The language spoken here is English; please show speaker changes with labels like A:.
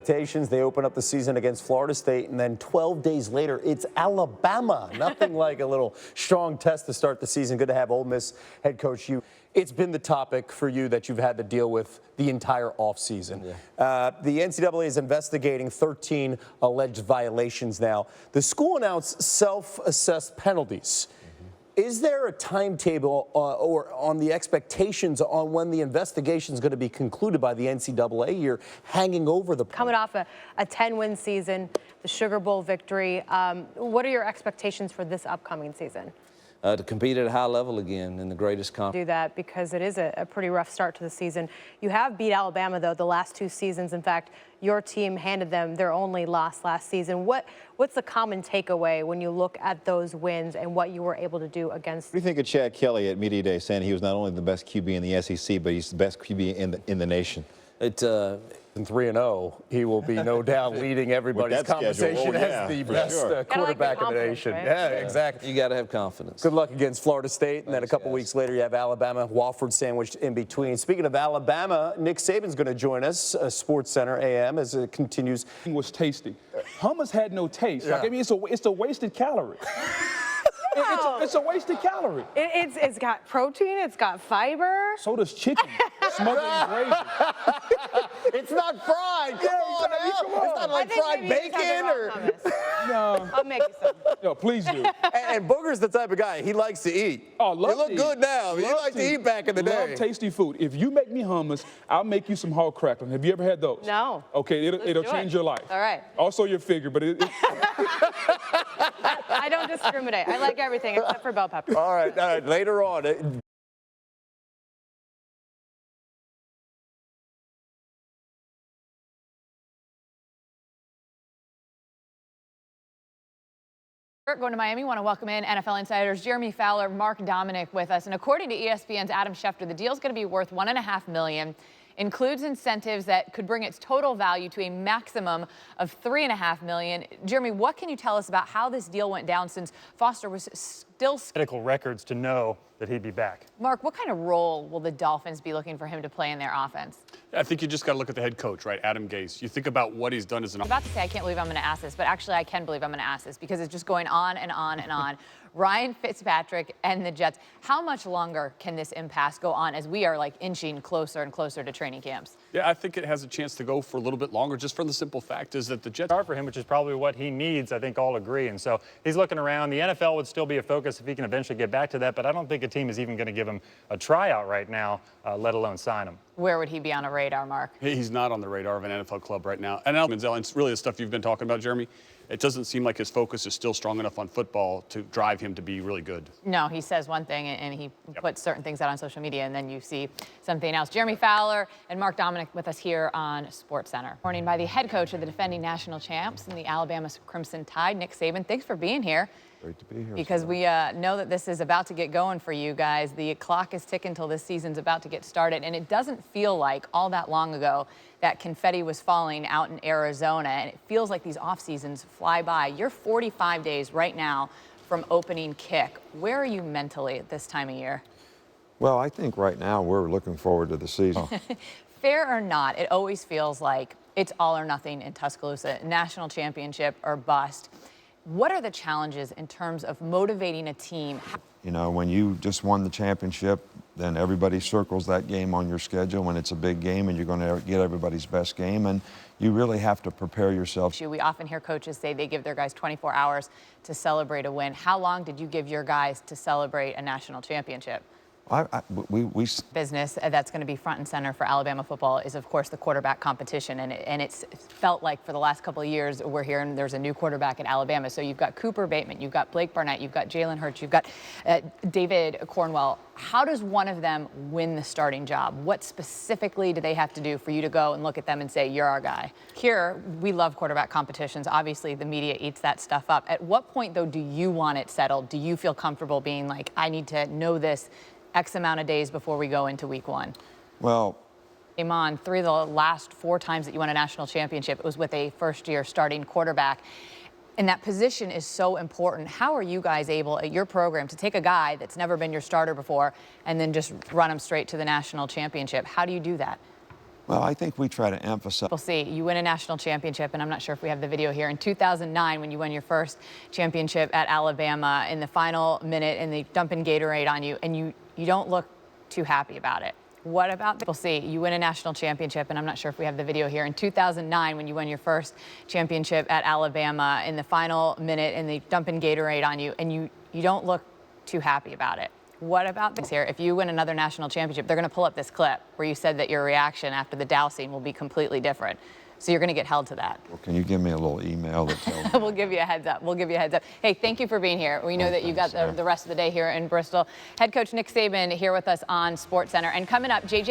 A: They open up the season against Florida State, and then 12 days later, it's Alabama. Nothing like a little strong test to start the season. Good to have Ole Miss head coach you. It's been the topic for you that you've had to deal with the entire offseason. Yeah. The NCAA is investigating 13 alleged violations now. The school announced self-assessed penalties. Is there a timetable or on the expectations on when the investigation is going to be concluded by the NCAA? You're hanging over the...
B: Coming off a 10-win season, the Sugar Bowl victory, what are your expectations for this upcoming season?
C: To compete at a high level again in the greatest conference.
B: Do that because it is a pretty rough start to the season. You have beat Alabama, though, the last 2 seasons. In fact, your team handed them their only loss last season. What's the common takeaway when you look at those wins and what you were able to do against?
D: What do you think of Chad Kelly at Media Day saying he was not only the best QB in the SEC, but he's the best QB in the nation?
A: In 3-0, he will be no doubt leading everybody's conversation as the best quarterback in the nation. Right? Yeah, exactly.
C: You got to have confidence.
A: Good luck against Florida State, and then a couple weeks later you have Alabama, Wofford sandwiched in between. Speaking of Alabama, Nick Saban's going to join us, SportsCenter AM, as it continues.
E: It was tasty. Hummus had no taste. Yeah. Like, I mean, it's a wasted calorie. It's a wasted calorie.
B: It's got protein. It's got fiber.
E: So does chicken, smothered in gravy.
A: It's not fried. Come on, it's not like fried bacon or.
E: No.
B: I'll make you some.
E: No, please do.
A: And Booger's the type of guy he likes to eat.
E: Oh, love
A: you look good now. He likes to eat back in the day.
E: Love tasty food. If you make me hummus, I'll make you some hog crackling. Have you ever had those?
B: No.
E: Okay, it'll change your life.
B: All right.
E: Also your figure, but
B: I don't discriminate. I like everything except for bell pepper.
A: All right. Later on.
F: Going to Miami, want to welcome in NFL insiders Jaymee Fowler, Mark Dominic with us. And according to ESPN's Adam Schefter, the deal is going to be worth $1.5 million. Includes incentives that could bring its total value to a maximum of $3.5 million. Jaymee, what can you tell us about how this deal went down since Foster was still
G: medical records to know that he'd be back?
F: Mark, what kind of role will the Dolphins be looking for him to play in their offense?
H: I think you just got to look at the head coach, right? Adam Gase. You think about what he's done as an...
F: I'm about to say I can't believe I'm going to ask this, but actually I can believe I'm going to ask this because it's just going on and on and on. Ryan Fitzpatrick and the Jets. How much longer can this impasse go on as we are like inching closer and closer to training camps?
H: Yeah, I think it has a chance to go for a little bit longer, just from the simple fact is that the Jets
G: are for him, which is probably what he needs. I think all agree. And so he's looking around. The NFL would still be a focus if he can eventually get back to that, but I don't think a team is even going to give him a tryout right now, let alone sign him.
F: Where would he be on a radar, Mark?
H: He's not on the radar of an NFL club right now. And it's really the stuff you've been talking about, Jaymee. It doesn't seem like his focus is still strong enough on football to drive him to be really good.
F: No, he says one thing and he puts certain things out on social media, and then you see something else. Jaymee Fowler and Mark Dominic with us here on SportsCenter. Morning by the head coach of the defending national champs and the Alabama Crimson Tide, Nick Saban. Thanks for being here.
D: Great to be here.
F: Because we know that this is about to get going for you guys. The clock is ticking until this season's about to get started, and it doesn't feel like all that long ago that confetti was falling out in Arizona, and it feels like these off seasons fly by. You're 45 days right now from opening kick. Where are you mentally at this time of year?
I: Well, I think right now we're looking forward to the season.
F: Fair or not, it always feels like it's all or nothing in Tuscaloosa, national championship or bust. What are the challenges in terms of motivating a team?
I: You know, when you just won the championship, then everybody circles that game on your schedule when it's a big game and you're going to get everybody's best game, and you really have to prepare yourself.
F: We often hear coaches say they give their guys 24 hours to celebrate a win. How long did you give your guys to celebrate a national championship? Business that's going to be front and center for Alabama football is, of course, the quarterback competition. And it's felt like for the last couple of years we're hearing there's a new quarterback at Alabama. So you've got Cooper Bateman, you've got Blake Barnett, you've got Jalen Hurts, you've got David Cornwell. How does one of them win the starting job? What specifically do they have to do for you to go and look at them and say, you're our guy? Here, we love quarterback competitions. Obviously, the media eats that stuff up. At what point, though, do you want it settled? Do you feel comfortable being like, I need to know this X amount of days before we go into week one?
I: Well,
F: Iman, 3 of the last 4 times that you won a national championship, it was with a first-year starting quarterback. And that position is so important. How are you guys able at your program to take a guy that's never been your starter before and then just run him straight to the national championship? How do you do that?
I: Well, I think we try to emphasize.
F: We'll see. You win a national championship, and I'm not sure if we have the video here. In 2009, when you won your first championship at Alabama, in the final minute, and they dump in Gatorade on you, and you don't look too happy about it. What about this? We'll see. You win a national championship, and I'm not sure if we have the video here. In 2009, when you won your first championship at Alabama, in the final minute, and they dump in Gatorade on you, and you don't look too happy about it. What about this here? If you win another national championship, they're going to pull up this clip where you said that your reaction after the dousing will be completely different. So you're going to get held to that.
I: Well, can you give me a little email that tells me?
F: We'll give you a heads up. We'll give you a heads up. Hey, thank you for being here. We know that you got the rest of the day here in Bristol. Head coach Nick Saban here with us on SportsCenter. And coming up, JJ